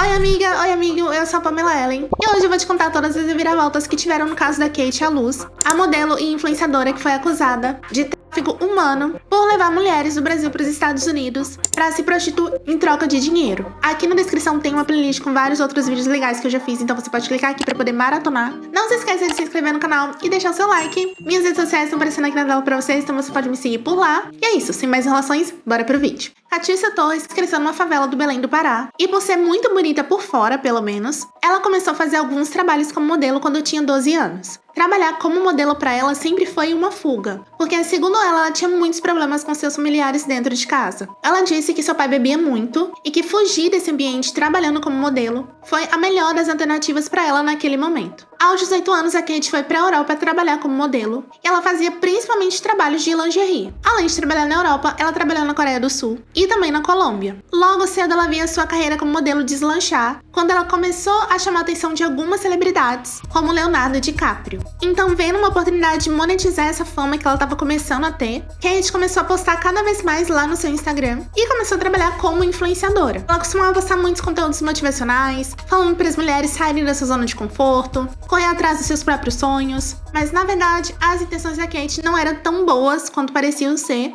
Oi amiga, oi amigo, eu sou a Pamela Ellen e hoje eu vou te contar todas as reviravoltas que tiveram no caso da Kate à Luz, a modelo e influenciadora que foi acusada de tráfico humano por levar mulheres do Brasil para os Estados Unidos para se prostituir em troca de dinheiro. Aqui na descrição tem uma playlist com vários outros vídeos legais que eu já fiz, então você pode clicar aqui para poder maratonar. Não se esqueça de se inscrever no canal e deixar o seu like. Minhas redes sociais estão aparecendo aqui na tela para vocês, então você pode me seguir por lá. E é isso, sem mais enrolações, bora pro vídeo. Catiúcia Torres cresceu numa favela do Belém do Pará, e por ser muito bonita por fora, pelo menos, ela começou a fazer alguns trabalhos como modelo quando tinha 12 anos. Trabalhar como modelo para ela sempre foi uma fuga, porque segundo ela tinha muitos problemas com seus familiares dentro de casa. Ela disse que seu pai bebia muito e que fugir desse ambiente trabalhando como modelo foi a melhor das alternativas para ela naquele momento. Aos 18 anos, a Kate foi para a Europa trabalhar como modelo e ela fazia principalmente trabalhos de lingerie. Além de trabalhar na Europa, ela trabalhou na Coreia do Sul e também na Colômbia. Logo cedo, ela via sua carreira como modelo deslanchar quando ela começou a chamar a atenção de algumas celebridades, como Leonardo DiCaprio. Então, vendo uma oportunidade de monetizar essa fama que ela estava começando a ter, Kate começou a postar cada vez mais lá no seu Instagram e começou a trabalhar como influenciadora. Ela costumava postar muitos conteúdos motivacionais, falando para as mulheres saírem da sua zona de conforto, correr atrás dos seus próprios sonhos, mas na verdade as intenções da Kate não eram tão boas quanto pareciam ser.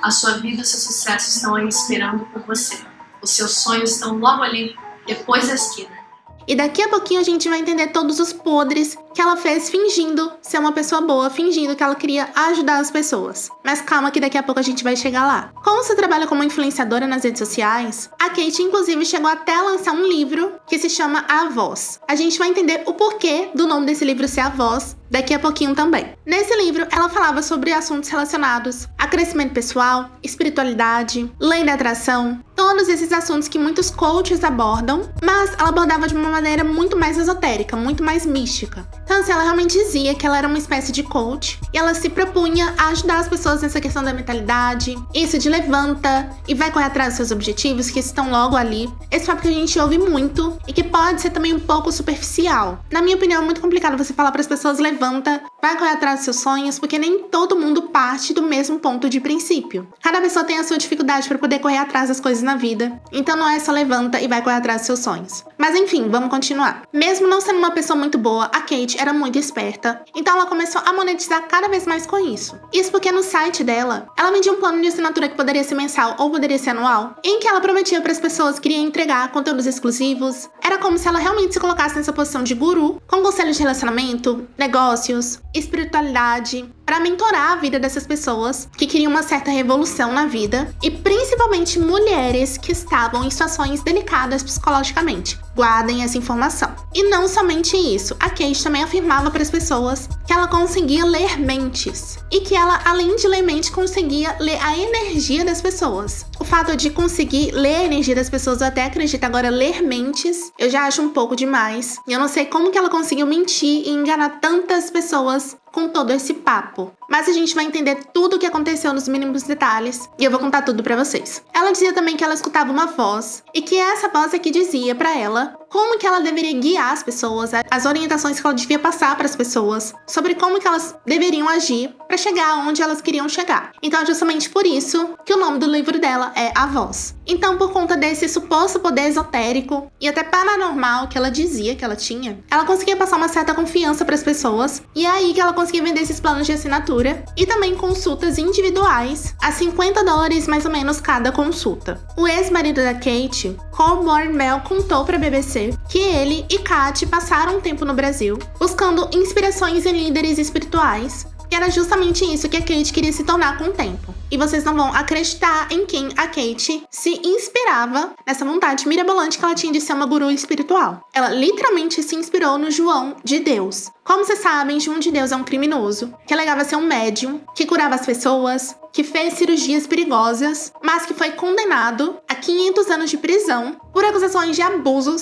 A sua vida e o seu sucesso estão aí esperando por você. Os seus sonhos estão logo ali, depois da esquina. E daqui a pouquinho a gente vai entender todos os podres que ela fez fingindo ser uma pessoa boa, fingindo que ela queria ajudar as pessoas. Mas calma que daqui a pouco a gente vai chegar lá. Como você trabalha como influenciadora nas redes sociais, a Kate inclusive chegou até a lançar um livro que se chama A Voz. A gente vai entender o porquê do nome desse livro ser A Voz daqui a pouquinho também. Nesse livro, ela falava sobre assuntos relacionados a crescimento pessoal, espiritualidade, lei da atração, todos esses assuntos que muitos coaches abordam, mas ela abordava de uma maneira muito mais esotérica, muito mais mística. Então, assim, ela realmente dizia que ela era uma espécie de coach e ela se propunha a ajudar as pessoas nessa questão da mentalidade, isso de levanta e vai correr atrás dos seus objetivos, que estão logo ali. Esse papo que a gente ouve muito e que pode ser também um pouco superficial. Na minha opinião, é muito complicado você falar para as pessoas levanta, vai correr atrás dos seus sonhos, porque nem todo mundo parte do mesmo ponto de princípio. Cada pessoa tem a sua dificuldade para poder correr atrás das coisas na vida, então não é só levanta e vai correr atrás dos seus sonhos. Mas enfim, vamos continuar. Mesmo não sendo uma pessoa muito boa, a Kate era muito esperta, então ela começou a monetizar cada vez mais com isso. Isso porque no site dela, ela vendia um plano de assinatura que poderia ser mensal ou poderia ser anual, em que ela prometia para as pessoas que iria entregar conteúdos exclusivos. Era como se ela realmente se colocasse nessa posição de guru, com conselhos de relacionamento, negócios, espiritualidade, para mentorar a vida dessas pessoas que queriam uma certa revolução na vida e principalmente mulheres que estavam em situações delicadas psicologicamente. Guardem essa informação. E não somente isso, a Kate também afirmava para as pessoas que ela conseguia ler mentes e que ela, além de ler mente, conseguia ler a energia das pessoas. O fato de conseguir ler a energia das pessoas, eu até acredito, agora ler mentes, eu já acho um pouco demais. E eu não sei como que ela conseguiu mentir e enganar tantas pessoas com todo esse papo. Mas a gente vai entender tudo o que aconteceu nos mínimos detalhes e eu vou contar tudo pra vocês. Ela dizia também que ela escutava uma voz e que essa voz é que dizia pra ela como que ela deveria guiar as pessoas, as orientações que ela devia passar para as pessoas, sobre como que elas deveriam agir para chegar onde elas queriam chegar. Então é justamente por isso que o nome do livro dela é A Voz. Então, por conta desse suposto poder esotérico e até paranormal que ela dizia que ela tinha, ela conseguia passar uma certa confiança para as pessoas e é aí que ela conseguia vender esses planos de assinatura e também consultas individuais a $50 mais ou menos cada consulta. O ex-marido da Kate, Colborne Bell, contou para a BBC que ele e Kate passaram um tempo no Brasil buscando inspirações em líderes espirituais. E era justamente isso que a Kate queria se tornar com o tempo. E vocês não vão acreditar em quem a Kate se inspirava nessa vontade mirabolante que ela tinha de ser uma guru espiritual. Ela literalmente se inspirou no João de Deus. Como vocês sabem, João de Deus é um criminoso que alegava ser um médium, que curava as pessoas, que fez cirurgias perigosas, mas que foi condenado a 500 anos de prisão por acusações de abuso.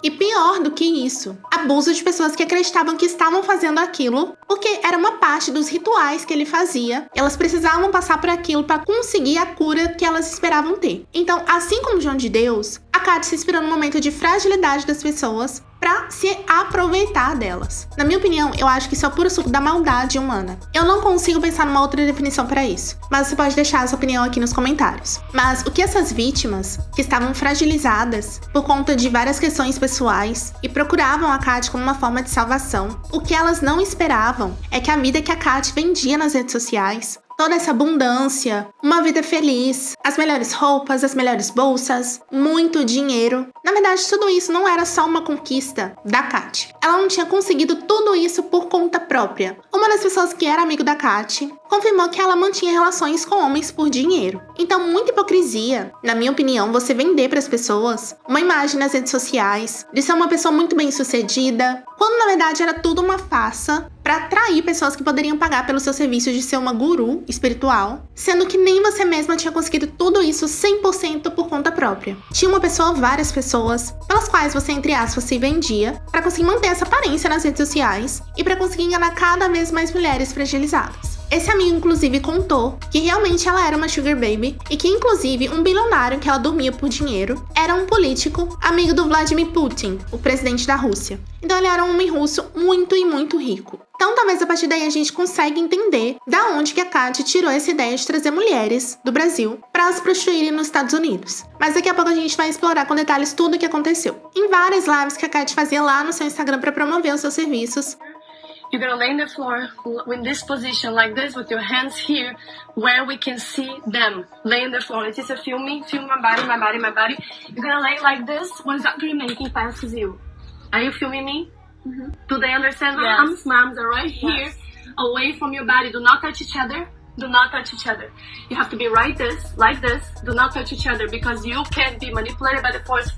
E pior do que isso, abuso de pessoas que acreditavam que estavam fazendo aquilo porque era uma parte dos rituais que ele fazia. Elas precisavam passar por aquilo para conseguir a cura que elas esperavam ter. Então, assim como João de Deus, a Kate se inspirou no momento de fragilidade das pessoas pra se aproveitar delas. Na minha opinião, eu acho que isso é o puro suco da maldade humana. Eu não consigo pensar numa outra definição pra isso, mas você pode deixar a sua opinião aqui nos comentários. Mas o que essas vítimas, que estavam fragilizadas por conta de várias questões pessoais e procuravam a Kat como uma forma de salvação, o que elas não esperavam é que a vida que a Kat vendia nas redes sociais, toda essa abundância, uma vida feliz, as melhores roupas, as melhores bolsas, muito dinheiro. Na verdade, tudo isso não era só uma conquista da Kat. Ela não tinha conseguido tudo isso por conta própria. Uma das pessoas que era amigo da Kat confirmou que ela mantinha relações com homens por dinheiro. Então, muita hipocrisia, na minha opinião, você vender para as pessoas uma imagem nas redes sociais de ser uma pessoa muito bem-sucedida, quando na verdade era tudo uma farsa para atrair pessoas que poderiam pagar pelo seu serviço de ser uma guru espiritual, sendo que nem você mesma tinha conseguido tudo isso 100% por conta própria. Tinha uma pessoa ou várias pessoas pelas quais você, entre aspas, se vendia para conseguir manter essa aparência nas redes sociais e para conseguir enganar cada vez mais mulheres fragilizadas. Esse amigo, inclusive, contou que realmente ela era uma sugar baby e que, inclusive, um bilionário que ela dormia por dinheiro era um político amigo do Vladimir Putin, o presidente da Rússia. Então ele era um homem russo muito e muito rico. Então talvez a partir daí a gente consiga entender da onde que a Kat tirou essa ideia de trazer mulheres do Brasil para se prostituírem nos Estados Unidos. Mas daqui a pouco a gente vai explorar com detalhes tudo o que aconteceu. Em várias lives que a Kat fazia lá no seu Instagram para promover os seus serviços, you're gonna lay on the floor in this position like this with your hands here where we can see them. Lay on the floor. Letícia, feel me, feel my body, my body, my body. You're gonna lay like this when Zachary making passes you. Are you feeling me? Mm-hmm. Do they understand? Yes. Moms are right here, yes. Away from your body. Do not touch each other. Do not touch each other. You have to be like this. Do not touch each other because you can be manipulated by the force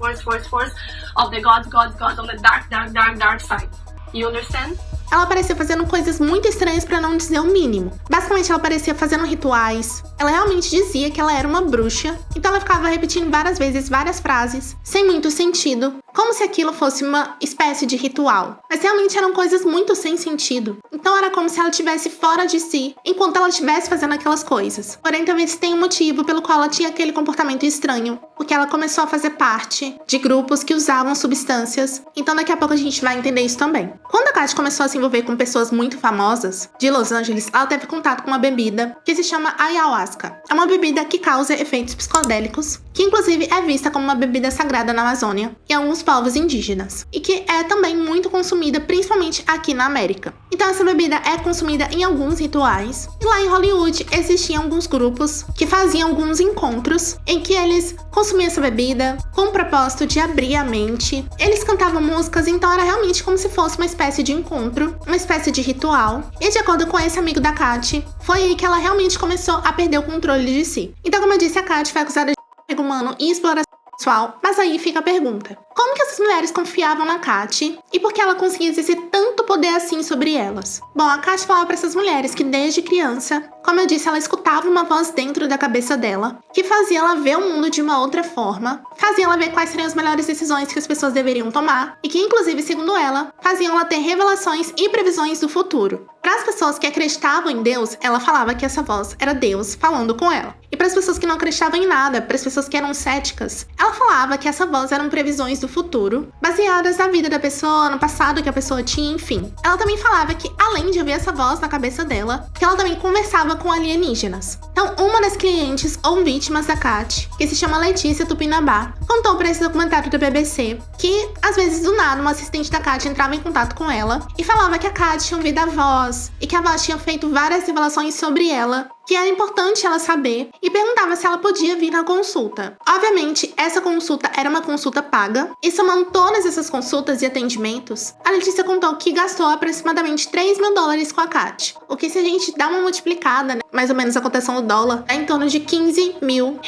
of the gods on the dark side. You understand? Ela parecia fazendo coisas muito estranhas para não dizer o mínimo. Basicamente, ela parecia fazendo rituais. Ela realmente dizia que ela era uma bruxa. Então ela ficava repetindo várias vezes várias frases, sem muito sentido, como se aquilo fosse uma espécie de ritual. Mas realmente eram coisas muito sem sentido. Então era como se ela estivesse fora de si, enquanto ela estivesse fazendo aquelas coisas. Porém, talvez tenha um motivo pelo qual ela tinha aquele comportamento estranho. Porque ela começou a fazer parte de grupos que usavam substâncias. Então daqui a pouco a gente vai entender isso também. Quando a Kat começou a se envolver com pessoas muito famosas de Los Angeles, ela teve contato com uma bebida que se chama ayahuasca. É uma bebida que causa efeitos psicodélicos, que inclusive é vista como uma bebida sagrada na Amazônia e alguns povos indígenas, e que é também muito consumida, principalmente aqui na América. Então essa bebida é consumida em alguns rituais, e lá em Hollywood existiam alguns grupos que faziam alguns encontros em que eles consumiam essa bebida com o propósito de abrir a mente. Eles cantavam músicas, então era realmente como se fosse uma espécie de encontro, uma espécie de ritual. E de acordo com esse amigo da Kat, foi aí que ela realmente começou a perder o controle de si. Então, como eu disse, a Kat foi acusada de tráfico humano e exploração sexual, mas aí fica a pergunta: como que essas mulheres confiavam na Kat e por que ela conseguia exercer tanto poder assim sobre elas? Bom, a Kat falava para essas mulheres que desde criança, como eu disse, ela escutava uma voz dentro da cabeça dela que fazia ela ver o mundo de uma outra forma, fazia ela ver quais seriam as melhores decisões que as pessoas deveriam tomar e que, inclusive, segundo ela, faziam ela ter revelações e previsões do futuro. Para as pessoas que acreditavam em Deus, ela falava que essa voz era Deus falando com ela. E para as pessoas que não acreditavam em nada, para as pessoas que eram céticas, ela falava que essa voz eram previsões do futuro, baseadas na vida da pessoa, no passado que a pessoa tinha, enfim. Ela também falava que, além de ouvir essa voz na cabeça dela, que ela também conversava com alienígenas. Então, uma das clientes ou vítimas da Kat, que se chama Letícia Tupinambá, contou para esse documentário da BBC que, às vezes, do nada, uma assistente da Kat entrava em contato com ela e falava que a Kat tinha ouvido a voz e que a voz tinha feito várias revelações sobre ela, que era importante ela saber, e perguntava se ela podia vir na consulta. Obviamente, essa consulta era uma consulta paga, e somando todas essas consultas e atendimentos, a Letícia contou que gastou aproximadamente $3 mil com a Kat, o que, se a gente dá uma multiplicada, né, mais ou menos a cotação do dólar, é em torno de R$15 mil.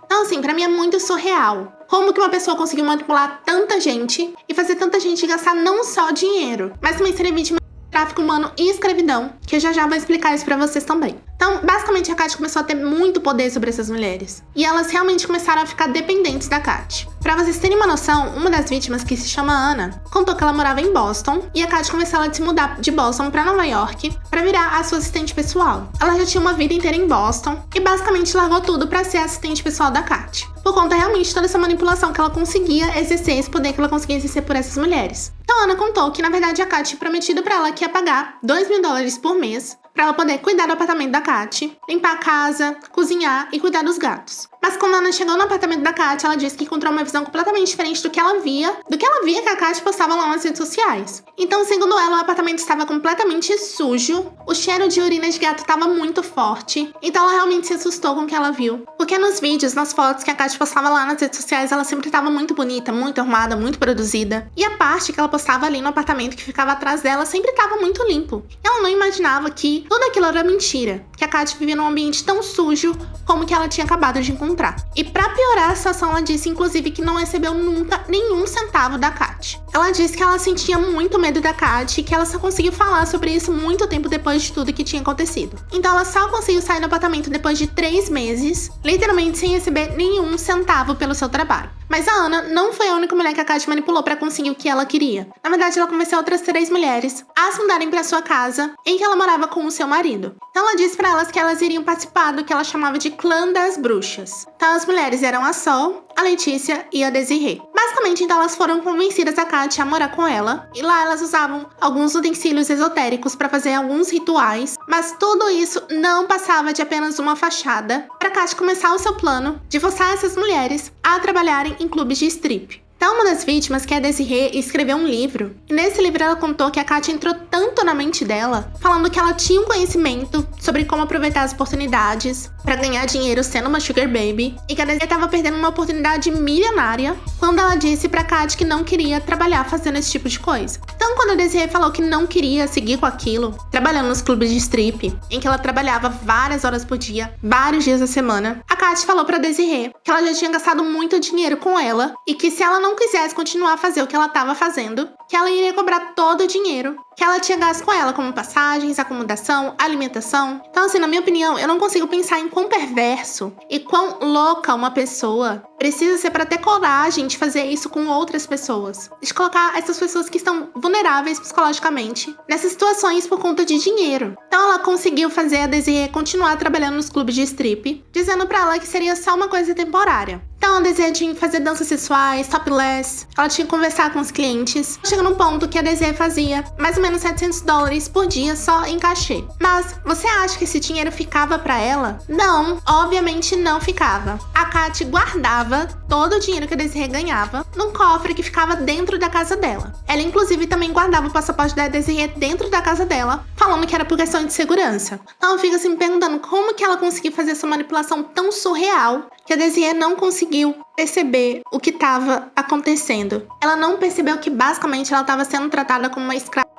Então, assim, pra mim é muito surreal. Como que uma pessoa conseguiu manipular tanta gente e fazer tanta gente gastar não só dinheiro, mas também ser vítima tráfico humano e escravidão, que eu já vou explicar isso pra vocês também. Então, basicamente, a Kat começou a ter muito poder sobre essas mulheres. E elas realmente começaram a ficar dependentes da Kat. Pra vocês terem uma noção, uma das vítimas, que se chama Ana, contou que ela morava em Boston e a Kat começou a se mudar de Boston pra Nova York pra virar a sua assistente pessoal. Ela já tinha uma vida inteira em Boston e basicamente largou tudo pra ser assistente pessoal da Kat. Por conta realmente de toda essa manipulação que ela conseguia exercer, esse poder que ela conseguia exercer por essas mulheres. Então, Ana contou que, na verdade, a Kat tinha prometido pra ela que ia pagar $2.000 por mês pra ela poder cuidar do apartamento da Kat, limpar a casa, cozinhar e cuidar dos gatos. Mas quando a Ana chegou no apartamento da Kat, ela disse que encontrou uma visão completamente diferente do que ela via que a Kat postava lá nas redes sociais. Então, segundo ela, o apartamento estava completamente sujo, o cheiro de urina de gato estava muito forte, então ela realmente se assustou com o que ela viu. Porque nos vídeos, nas fotos que a Kat postava lá nas redes sociais, ela sempre estava muito bonita, muito arrumada, muito produzida. E a parte que ela postava ali no apartamento que ficava atrás dela sempre estava muito limpo. Ela não imaginava que tudo aquilo era mentira, que a Kat vivia num ambiente tão sujo como que ela tinha acabado de encontrar. E pra piorar a situação, ela disse inclusive que não recebeu nunca nenhum centavo da Kat. Ela disse que ela sentia muito medo da Kat e que ela só conseguiu falar sobre isso muito tempo depois de tudo que tinha acontecido. Então ela só conseguiu sair do apartamento depois de 3 meses, literalmente sem receber nenhum centavo pelo seu trabalho. Mas a Ana não foi a única mulher que a Kat manipulou pra conseguir o que ela queria. Na verdade, ela convenceu outras 3 mulheres a se mudarem pra sua casa, em que ela morava com o seu marido. Então ela disse pra elas que elas iriam participar do que ela chamava de Clã das Bruxas. Então as mulheres eram a Sol, a Letícia e a Desiree. Basicamente, então elas foram convencidas a Kat a morar com ela, e lá elas usavam alguns utensílios esotéricos para fazer alguns rituais, mas tudo isso não passava de apenas uma fachada para Kat começar o seu plano de forçar essas mulheres a trabalharem em clubes de strip. Então, uma das vítimas, que é a Desiree, escreveu um livro. E nesse livro ela contou que a Kat entrou tanto na mente dela, falando que ela tinha um conhecimento sobre como aproveitar as oportunidades para ganhar dinheiro sendo uma sugar baby, e que a Desiree estava perdendo uma oportunidade milionária quando ela disse pra Kat que não queria trabalhar fazendo esse tipo de coisa. Então, quando a Desiree falou que não queria seguir com aquilo, trabalhando nos clubes de strip, em que ela trabalhava várias horas por dia, vários dias da semana, a Kat falou pra Desiree que ela já tinha gastado muito dinheiro com ela e que se ela não quisesse continuar a fazer o que ela estava fazendo, que ela iria cobrar todo o dinheiro que ela tinha gasto com ela, como passagens, acomodação, alimentação. Então, assim, na minha opinião, eu não consigo pensar em quão perverso e quão louca uma pessoa precisa ser para ter coragem de fazer isso com outras pessoas. De colocar essas pessoas que estão vulneráveis psicologicamente nessas situações por conta de dinheiro. Então, ela conseguiu fazer a Desiree continuar trabalhando nos clubes de strip, dizendo para ela que seria só uma coisa temporária. Então, a Desiree tinha que fazer danças sexuais, topless, ela tinha que conversar com os clientes. Chega num ponto que a Desiree fazia mais ou menos $700 por dia só em cachê. Mas, você acha que esse dinheiro ficava pra ela? Não, obviamente não ficava. A Kat guardava todo o dinheiro que a Desiree ganhava num cofre que ficava dentro da casa dela. Ela, inclusive, também guardava o passaporte da Desiree dentro da casa dela, falando que era por questão de segurança. Então, eu fico assim, me perguntando como que ela conseguiu fazer essa manipulação tão surreal que a Desiree não conseguiu perceber o que estava acontecendo. Ela não percebeu que, basicamente, ela estava sendo tratada como uma escrava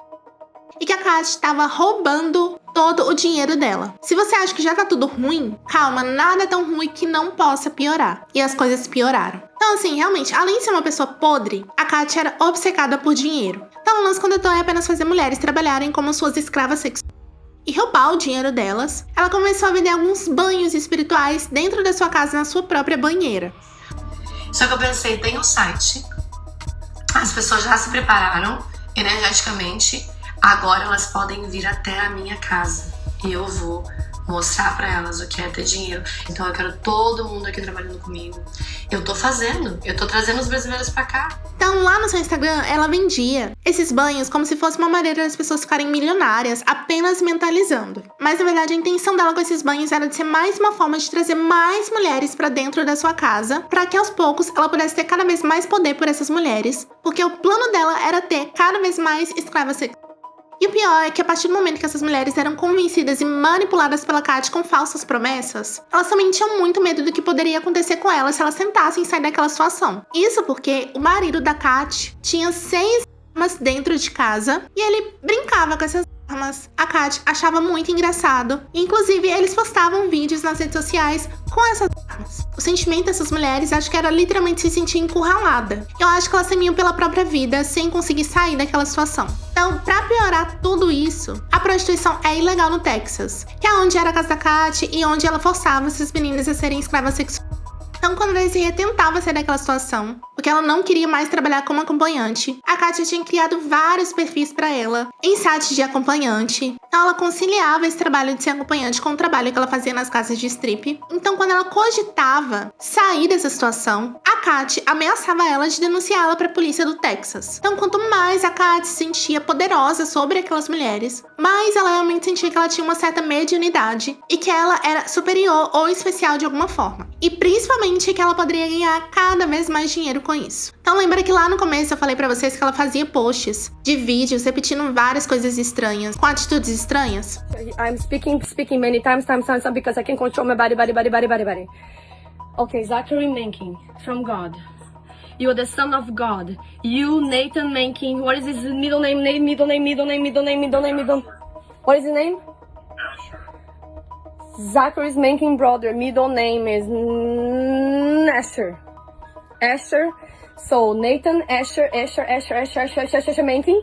e que a Kat estava roubando todo o dinheiro dela. Se você acha que já tá tudo ruim, calma, nada é tão ruim que não possa piorar. E as coisas pioraram. Então, assim, realmente, além de ser uma pessoa podre, a Kat era obcecada por dinheiro. Então, o lance condutor é apenas fazer mulheres trabalharem como suas escravas sexuais e roubar o dinheiro delas. Ela começou a vender alguns banhos espirituais dentro da sua casa, na sua própria banheira. Só que eu pensei, tem um site, as pessoas já se prepararam energeticamente, agora elas podem vir até a minha casa e eu vou mostrar pra elas o que é ter dinheiro. Então eu quero todo mundo aqui trabalhando comigo. Eu tô fazendo, eu tô trazendo os brasileiros pra cá. Então, lá no seu Instagram, ela vendia esses banhos como se fosse uma maneira das pessoas ficarem milionárias, apenas mentalizando. Mas, na verdade, a intenção dela com esses banhos era de ser mais uma forma de trazer mais mulheres pra dentro da sua casa, pra que aos poucos ela pudesse ter cada vez mais poder por essas mulheres, porque o plano dela era ter cada vez mais escravas sexuais. E o pior é que a partir do momento que essas mulheres eram convencidas e manipuladas pela Kat com falsas promessas, elas também tinham muito medo do que poderia acontecer com elas se elas tentassem sair daquela situação. Isso porque o marido da Kat tinha 6 armas dentro de casa e ele brincava com essas armas Mas a Kat achava muito engraçado. Inclusive, eles postavam vídeos nas redes sociais com essas armas. O sentimento dessas mulheres, acho que era literalmente se sentir encurralada. Eu acho que elas temiam pela própria vida, sem conseguir sair daquela situação. Então, pra piorar tudo isso, a prostituição é ilegal no Texas, que é onde era a casa da Kat e onde ela forçava essas meninas a serem escravas sexuais. Então, quando a Desiree tentava sair daquela situação, porque ela não queria mais trabalhar como acompanhante, a Katia tinha criado vários perfis para ela em sites de acompanhante. Então, ela conciliava esse trabalho de ser acompanhante com o trabalho que ela fazia nas casas de strip. Então, quando ela cogitava sair dessa situação, a Kat ameaçava ela de denunciá-la para a polícia do Texas. Então, quanto mais a Kat se sentia poderosa sobre aquelas mulheres, mais ela realmente sentia que ela tinha uma certa mediunidade e que ela era superior ou especial de alguma forma. E principalmente que ela poderia ganhar cada vez mais dinheiro com isso. Então lembra que lá no começo eu falei pra vocês que ela fazia posts de vídeos repetindo várias coisas estranhas, com atitudes estranhas? I'm speaking many times because I can control my body. Okay, Zachary Mencken, from God. You are the son of God. You, Nathan Mencken, what is his middle name? What is his name? Zachary's Mencken brother, middle name is Asher. So Nathan Asher Mencken.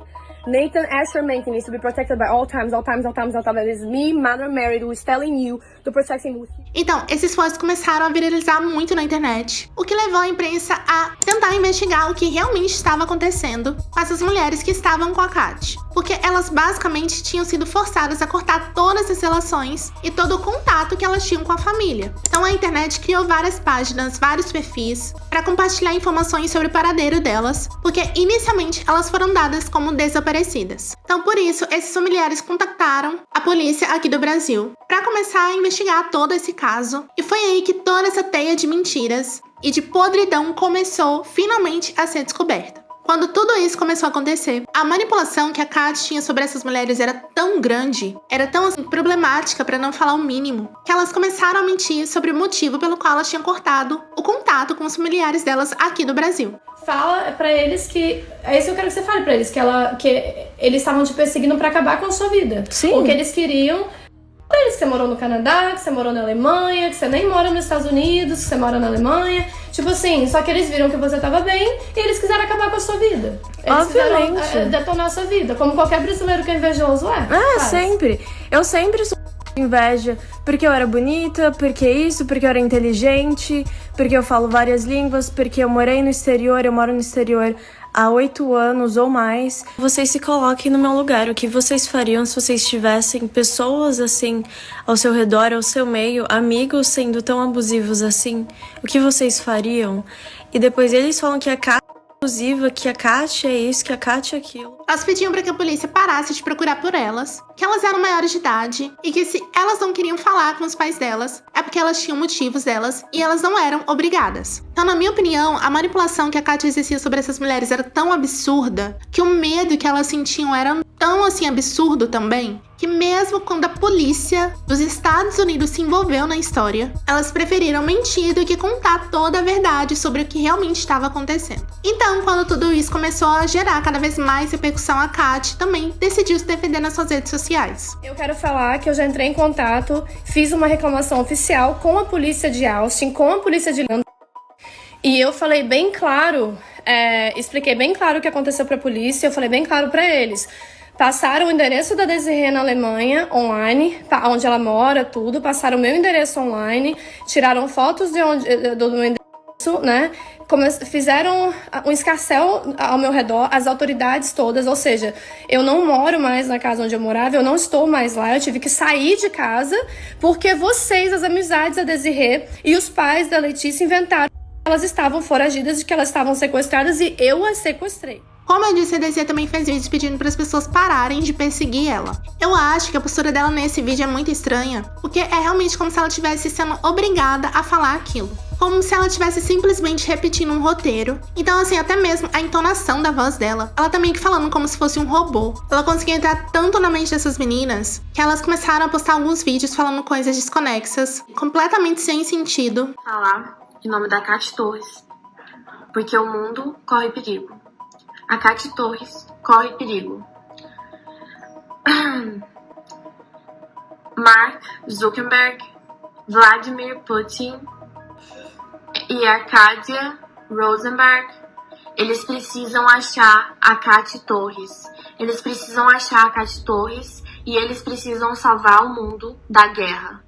Nathan Asher Mencken needs to be protected by all times. It is me, Mother Mary, who is telling you to protect him. Então, esses posts começaram a viralizar muito na internet, o que levou a imprensa a tentar investigar o que realmente estava acontecendo com essas mulheres que estavam com a Kat. Porque elas basicamente tinham sido forçadas a cortar todas as relações e todo o contato que elas tinham com a família. Então a internet criou várias páginas, vários perfis, para compartilhar informações sobre o paradeiro delas, porque inicialmente elas foram dadas como desaparecidas. Então por isso, esses familiares contactaram a polícia aqui do Brasil para começar a investigar todo esse caso. E foi aí que toda essa teia de mentiras e de podridão começou finalmente a ser descoberta. Quando tudo isso começou a acontecer, a manipulação que a Kat tinha sobre essas mulheres era tão grande, era tão assim, problemática, para não falar o mínimo, que elas começaram a mentir sobre o motivo pelo qual elas tinham cortado o contato com os familiares delas aqui do Brasil. Fala pra eles que... É isso que eu quero que você fale pra eles, que eles estavam te perseguindo pra acabar com a sua vida. Sim. O que eles queriam... Pra eles que você morou no Canadá, que você morou na Alemanha, que você nem mora nos Estados Unidos, que você mora na Alemanha. Tipo assim, só que eles viram que você tava bem e eles quiseram acabar com a sua vida. Eles quiseram detonar a sua vida, como qualquer brasileiro que é invejoso é. Sempre. Eu sempre sou inveja porque eu era bonita, porque isso, porque eu era inteligente, porque eu falo várias línguas, porque eu morei no exterior, eu moro no exterior há 8 anos ou mais. Vocês se coloquem no meu lugar. O que vocês fariam se vocês tivessem pessoas assim ao seu redor, ao seu meio, amigos sendo tão abusivos assim? O que vocês fariam? E depois eles falam que a Kat é abusiva, que a Kat é isso, que a Kat é aquilo. Elas pediam para que a polícia parasse de procurar por elas, que elas eram maiores de idade e que se elas não queriam falar com os pais delas, é porque elas tinham motivos delas e elas não eram obrigadas. Então, na minha opinião, a manipulação que a Kat exercia sobre essas mulheres era tão absurda que o medo que elas sentiam era tão assim absurdo também, que mesmo quando a polícia dos Estados Unidos se envolveu na história, elas preferiram mentir do que contar toda a verdade sobre o que realmente estava acontecendo. Então, quando tudo isso começou a gerar cada vez mais repercussão, a Kat também decidiu se defender nas suas redes sociais. Eu quero falar que eu já entrei em contato, fiz uma reclamação oficial com a polícia de Austin, com a polícia de Londres, e eu falei bem claro, expliquei bem claro o que aconteceu pra polícia, eu falei bem claro pra eles. Passaram o endereço da Desiree na Alemanha, online, onde ela mora, tudo. Passaram o meu endereço online, tiraram fotos do meu endereço, né? Fizeram um escarcéu ao meu redor, as autoridades todas. Ou seja, eu não moro mais na casa onde eu morava, eu não estou mais lá. Eu tive que sair de casa porque vocês, as amizades da Desiree e os pais da Letícia inventaram que elas estavam foragidas, de que elas estavam sequestradas e eu as sequestrei. Como eu disse, a Desiree também fez vídeos pedindo para as pessoas pararem de perseguir ela. Eu acho que a postura dela nesse vídeo é muito estranha, porque é realmente como se ela estivesse sendo obrigada a falar aquilo. Como se ela estivesse simplesmente repetindo um roteiro. Então, assim, até mesmo a entonação da voz dela, ela tá meio que falando como se fosse um robô. Ela conseguiu entrar tanto na mente dessas meninas, que elas começaram a postar alguns vídeos falando coisas desconexas, completamente sem sentido. Falar em nome da Kat Torres, porque o mundo corre perigo. A Kat Torres corre perigo. Mark Zuckerberg, Vladimir Putin e Arcadia Rosenberg, eles precisam achar a Katy Torres. Eles precisam achar a Katy Torres e eles precisam salvar o mundo da guerra.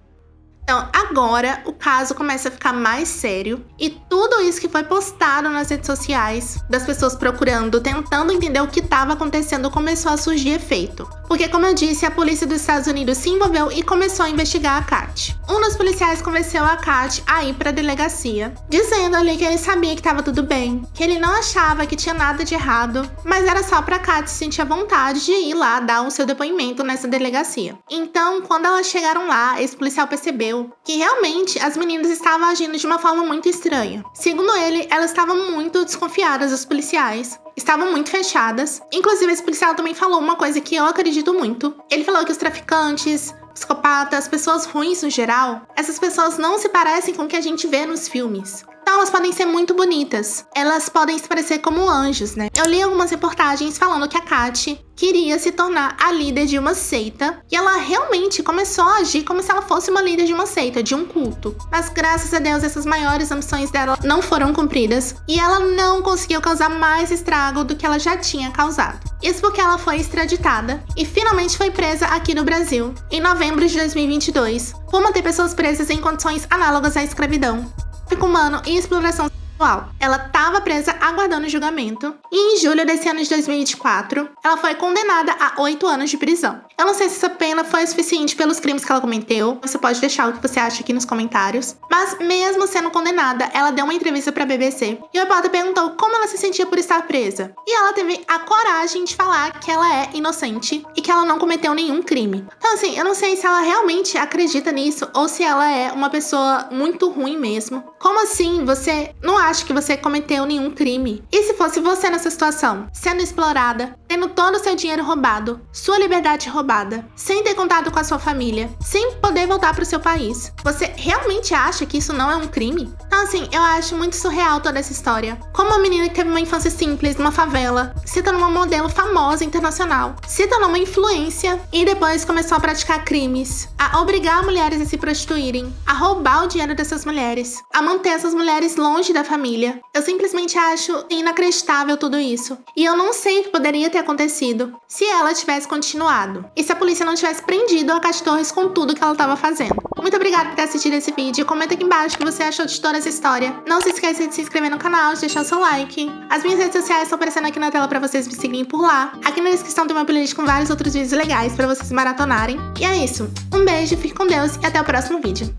Então, agora o caso começa a ficar mais sério e tudo isso que foi postado nas redes sociais, das pessoas procurando, tentando entender o que estava acontecendo, começou a surgir efeito. Porque, como eu disse, a polícia dos Estados Unidos se envolveu e começou a investigar a Katy. Um dos policiais convenceu a Katy a ir para a delegacia, dizendo ali que ele sabia que estava tudo bem, que ele não achava que tinha nada de errado, mas era só para a Katy sentir a vontade de ir lá dar o seu depoimento nessa delegacia. Então, quando elas chegaram lá, esse policial percebeu que realmente as meninas estavam agindo de uma forma muito estranha. Segundo ele, elas estavam muito desconfiadas dos policiais, estavam muito fechadas. Inclusive, esse policial também falou uma coisa que eu acredito muito. Ele falou que os traficantes, psicopatas, pessoas ruins no geral, essas pessoas não se parecem com o que a gente vê nos filmes. Então elas podem ser muito bonitas, elas podem se parecer como anjos, né? Eu li algumas reportagens falando que a Katy queria se tornar a líder de uma seita e ela realmente começou a agir como se ela fosse uma líder de uma seita, de um culto. Mas graças a Deus essas maiores ambições dela não foram cumpridas e ela não conseguiu causar mais estrago do que ela já tinha causado. Isso porque ela foi extraditada e finalmente foi presa aqui no Brasil, em novembro de 2022, por manter pessoas presas em condições análogas à escravidão, tráfico humano e exploração sexual. Ela estava presa aguardando julgamento e em julho desse ano de 2024, ela foi condenada a 8 anos de prisão. Eu não sei se essa pena foi suficiente pelos crimes que ela cometeu, você pode deixar o que você acha aqui nos comentários, mas mesmo sendo condenada, ela deu uma entrevista para a BBC e o repórter perguntou como ela se sentia por estar presa. E ela teve a coragem de falar que ela é inocente e que ela não cometeu nenhum crime. Então assim, eu não sei se ela realmente acredita nisso ou se ela é uma pessoa muito ruim mesmo. Como assim você não acha que você cometeu nenhum crime? E se fosse você nessa situação, sendo explorada, tendo todo o seu dinheiro roubado, sua liberdade roubada, sem ter contato com a sua família, sem poder voltar para o seu país, você realmente acha que isso não é um crime? Então assim, eu acho muito surreal toda essa história. Como uma menina que teve uma infância simples, numa favela, se tornou uma modelo famosa internacional, se tornou uma influência e depois começou a praticar crimes, a obrigar mulheres a se prostituírem, a roubar o dinheiro dessas mulheres, a manter essas mulheres longe da família. Eu simplesmente acho inacreditável tudo isso. E eu não sei o que poderia ter acontecido se ela tivesse continuado. E se a polícia não tivesse prendido a Katy Torres com tudo que ela estava fazendo. Muito obrigada por ter assistido esse vídeo. Comenta aqui embaixo o que você achou de toda essa história. Não se esqueça de se inscrever no canal, de deixar o seu like. As minhas redes sociais estão aparecendo aqui na tela para vocês me seguirem por lá. Aqui na descrição tem uma playlist com vários outros vídeos legais para vocês maratonarem. E é isso. Um beijo, fique com Deus e até o próximo vídeo.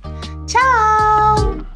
Tchau!